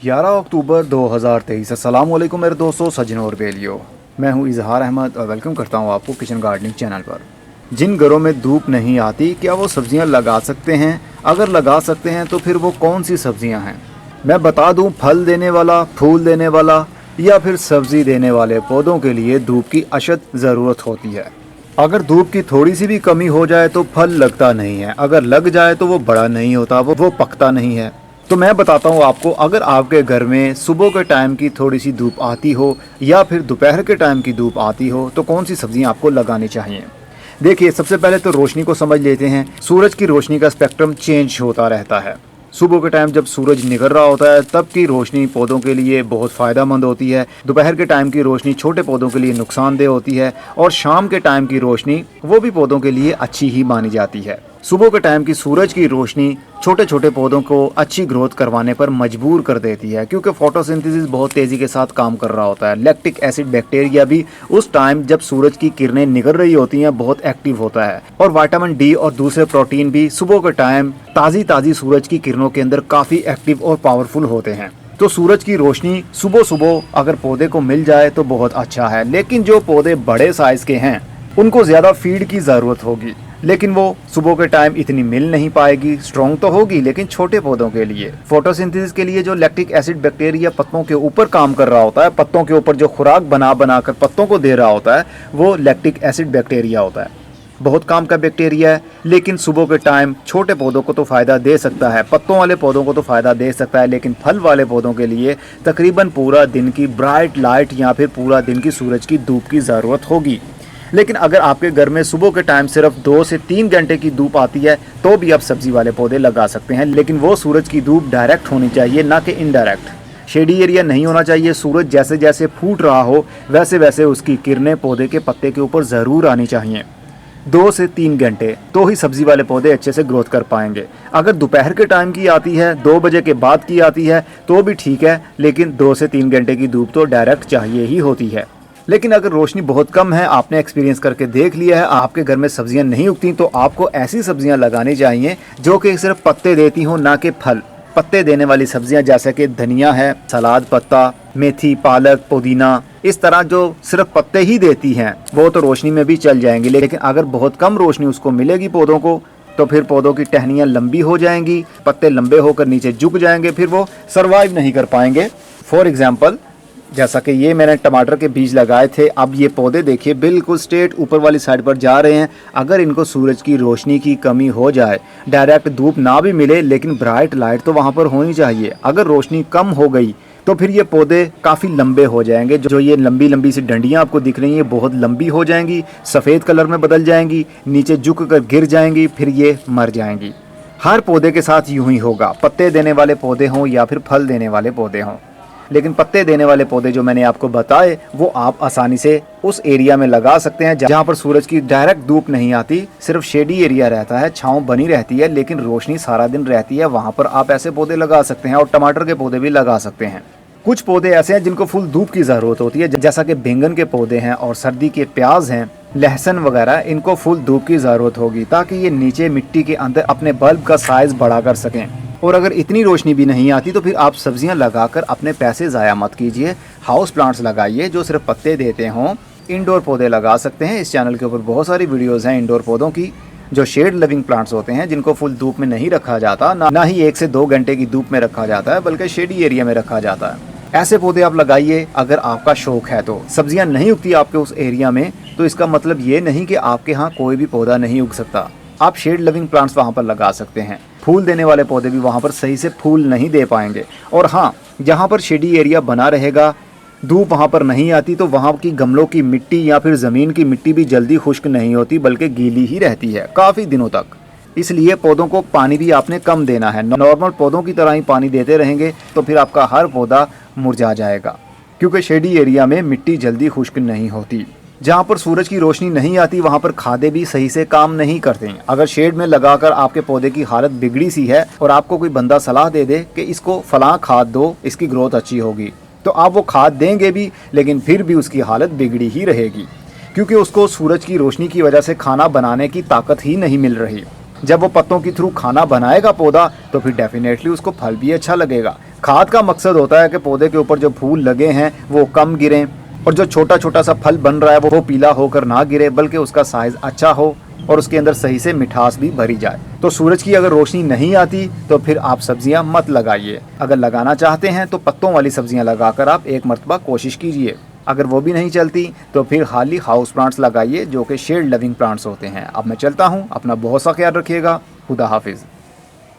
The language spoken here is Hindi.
11 अक्टूबर 2023। अस्सलाम वालेकुम मेरे दोस्तों, सज्जनों और बेलियो। मैं हूं इजहार अहमद और वेलकम करता हूं आपको किचन गार्डनिंग चैनल पर। जिन घरों में धूप नहीं आती, क्या वो सब्जियां लगा सकते हैं? अगर लगा सकते हैं तो फिर वो कौन सी सब्जियां हैं? मैं बता दूं, फल देने वाला, फूल देने वाला या फिर सब्जी देने वाले पौधों के लिए धूप की अशद ज़रूरत होती है। अगर धूप की थोड़ी सी भी कमी हो जाए तो फल लगता नहीं है, अगर लग जाए तो वो बड़ा नहीं होता, वो पकता नहीं है। तो मैं बताता हूँ आपको, अगर आपके घर में सुबह के टाइम की थोड़ी सी धूप आती हो या फिर दोपहर के टाइम की धूप आती हो तो कौन सी सब्जियां आपको लगानी चाहिए। देखिए, सबसे पहले तो रोशनी को समझ लेते हैं। सूरज की रोशनी का स्पेक्ट्रम चेंज होता रहता है। सुबह के टाइम जब सूरज निकल रहा होता है तब की रोशनी पौधों के लिए बहुत फ़ायदेमंद होती है। दोपहर के टाइम की रोशनी छोटे पौधों के लिए नुकसानदेह होती है और शाम के टाइम की रोशनी वो भी पौधों के लिए अच्छी ही मानी जाती है। सुबह के टाइम की सूरज की रोशनी छोटे छोटे पौधों को अच्छी ग्रोथ करवाने पर मजबूर कर देती है, क्योंकि फोटोसिंथेसिस बहुत तेज़ी के साथ काम कर रहा होता है। लैक्टिक एसिड बैक्टीरिया भी उस टाइम जब सूरज की किरणें निकल रही होती हैं बहुत एक्टिव होता है, और विटामिन डी और दूसरे प्रोटीन भी सुबह के टाइम ताज़ी ताज़ी सूरज की किरणों के अंदर काफ़ी एक्टिव और पावरफुल होते हैं। तो सूरज की रोशनी सुबह सुबह अगर पौधे को मिल जाए तो बहुत अच्छा है। लेकिन जो पौधे बड़े साइज़ के हैं उनको ज़्यादा फीड की ज़रूरत होगी, लेकिन वो सुबह के टाइम इतनी मिल नहीं पाएगी। स्ट्रॉन्ग तो होगी लेकिन छोटे पौधों के लिए, फोटोसिंथेसिस के लिए जो लैक्टिक एसिड बैक्टीरिया पत्तों के ऊपर काम कर रहा होता है, पत्तों के ऊपर जो खुराक बना बना कर पत्तों को दे रहा होता है, वो लैक्टिक एसिड बैक्टीरिया होता है। बहुत काम का बैक्टीरिया है, लेकिन सुबह के टाइम छोटे पौधों को तो फ़ायदा दे सकता है, पत्तों वाले पौधों को तो फ़ायदा दे सकता है, लेकिन फल वाले पौधों के लिए तकरीबन पूरा दिन की ब्राइट लाइट या फिर पूरा दिन की सूरज की धूप की ज़रूरत होगी। लेकिन अगर आपके घर में सुबह के टाइम सिर्फ 2 से 3 घंटे की धूप आती है तो भी आप सब्जी वाले पौधे लगा सकते हैं, लेकिन वो सूरज की धूप डायरेक्ट होनी चाहिए, ना कि इनडायरेक्ट। शेडी एरिया नहीं होना चाहिए। सूरज जैसे जैसे फूट रहा हो वैसे वैसे उसकी किरणें पौधे के पत्ते के ऊपर ज़रूर आनी चाहिए। 2 से 3 घंटे तो ही सब्जी वाले पौधे अच्छे से ग्रोथ कर पाएंगे। अगर दोपहर के टाइम की आती है, 2 बजे के बाद की आती है तो भी ठीक है, लेकिन 2 से 3 घंटे की धूप तो डायरेक्ट चाहिए ही होती है। लेकिन अगर रोशनी बहुत कम है, आपने एक्सपीरियंस करके देख लिया है, आपके घर में सब्जियां नहीं उगती, तो आपको ऐसी सब्जियां लगानी चाहिए जो कि सिर्फ पत्ते देती हों, ना कि फल। पत्ते देने वाली सब्जियां जैसे कि धनिया है, सलाद पत्ता, मेथी, पालक, पुदीना, इस तरह जो सिर्फ पत्ते ही देती हैं वो तो रोशनी में भी चल जाएंगी। लेकिन अगर बहुत कम रोशनी उसको मिलेगी पौधों को तो फिर पौधों की टहनियाँ लंबी हो जाएंगी, पत्ते लंबे होकर नीचे झुक जाएंगे, फिर वो सर्वाइव नहीं कर पाएंगे। फॉर एग्जाम्पल, जैसा कि ये मैंने टमाटर के बीज लगाए थे, अब ये पौधे देखिए बिल्कुल स्ट्रेट ऊपर वाली साइड पर जा रहे हैं। अगर इनको सूरज की रोशनी की कमी हो जाए, डायरेक्ट धूप ना भी मिले लेकिन ब्राइट लाइट तो वहाँ पर होनी चाहिए। अगर रोशनी कम हो गई तो फिर ये पौधे काफ़ी लंबे हो जाएंगे। जो ये लंबी लंबी सी डंडियाँ आपको दिख रही हैं बहुत लंबी हो जाएंगी, सफ़ेद कलर में बदल जाएंगी, नीचे झुक कर गिर जाएंगी, फिर ये मर जाएंगी। हर पौधे के साथ यूँ ही होगा, पत्ते देने वाले पौधे हों या फिर फल देने वाले पौधे हों। लेकिन पत्ते देने वाले पौधे जो मैंने आपको बताए वो आप आसानी से उस एरिया में लगा सकते हैं जहाँ पर सूरज की डायरेक्ट धूप नहीं आती, सिर्फ शेडी एरिया रहता है, छांव बनी रहती है, लेकिन रोशनी सारा दिन रहती है। वहाँ पर आप ऐसे पौधे लगा सकते हैं और टमाटर के पौधे भी लगा सकते हैं। कुछ पौधे ऐसे हैं जिनको फुल धूप की ज़रूरत होती है, जैसा कि बैंगन के पौधे हैं और सर्दी के प्याज हैं, लहसुन वगैरह, इनको फुल धूप की ज़रूरत होगी ताकि ये नीचे मिट्टी के अंदर अपने बल्ब का साइज़ बढ़ा कर सकें। और अगर इतनी रोशनी भी नहीं आती तो फिर आप सब्जियां लगाकर अपने पैसे ज़ाया मत कीजिए। हाउस प्लांट्स लगाइए जो सिर्फ पत्ते देते हों। इंडोर पौधे लगा सकते हैं। इस चैनल के ऊपर बहुत सारी वीडियोज़ हैं इंडोर पौधों की, जो शेड लिविंग प्लांट्स होते हैं, जिनको फुल धूप में नहीं रखा जाता, ना ही 1 से 2 घंटे की धूप में रखा जाता है, बल्कि शेडी एरिया में रखा जाता है। ऐसे पौधे आप लगाइए अगर आपका शौक है। तो सब्जियां नहीं उगती आपके उस एरिया में तो इसका मतलब ये नहीं कि आपके यहाँ कोई भी पौधा नहीं उग सकता। आप शेड लिविंग प्लांट्स वहाँ पर लगा सकते हैं। फूल देने वाले पौधे भी वहाँ पर सही से फूल नहीं दे पाएंगे। और हाँ, जहाँ पर शेडी एरिया बना रहेगा, धूप वहाँ पर नहीं आती, तो वहाँ की गमलों की मिट्टी या फिर ज़मीन की मिट्टी भी जल्दी खुश्क नहीं होती, बल्कि गीली ही रहती है काफ़ी दिनों तक। इसलिए पौधों को पानी भी आपने कम देना है। नॉर्मल पौधों की तरह ही पानी देते रहेंगे तो फिर आपका हर पौधा मुरझा जाएगा, क्योंकि शेडी एरिया में मिट्टी जल्दी खुश्क नहीं होती। जहाँ पर सूरज की रोशनी नहीं आती वहाँ पर खादें भी सही से काम नहीं करते हैं। अगर शेड में लगाकर आपके पौधे की हालत बिगड़ी सी है और आपको कोई बंदा सलाह दे दे कि इसको फलां खाद दो, इसकी ग्रोथ अच्छी होगी, तो आप वो खाद देंगे भी, लेकिन फिर भी उसकी हालत बिगड़ी ही रहेगी, क्योंकि उसको सूरज की रोशनी की वजह से खाना बनाने की ताकत ही नहीं मिल रही। जब वो पत्तों के थ्रू खाना बनाएगा पौधा तो फिर डेफिनेटली उसको फल भी अच्छा लगेगा। खाद का मकसद होता है कि पौधे के ऊपर जो फूल लगे हैं वो कम गिरें और जो छोटा छोटा सा फल बन रहा है वो पीला होकर ना गिरे, बल्कि उसका साइज अच्छा हो और उसके अंदर सही से मिठास भी भरी जाए। तो सूरज की अगर रोशनी नहीं आती तो फिर आप सब्जियां मत लगाइए। अगर लगाना चाहते हैं तो पत्तों वाली सब्जियां लगाकर आप एक मरतबा कोशिश कीजिए। अगर वो भी नहीं चलती तो फिर खाली हाउस प्लांट्स लगाइए जो कि शेड लविंग प्लांट्स होते हैं। अब मैं चलता हूँ, अपना बहुत सा ख्याल रखिएगा। खुदा हाफिज़।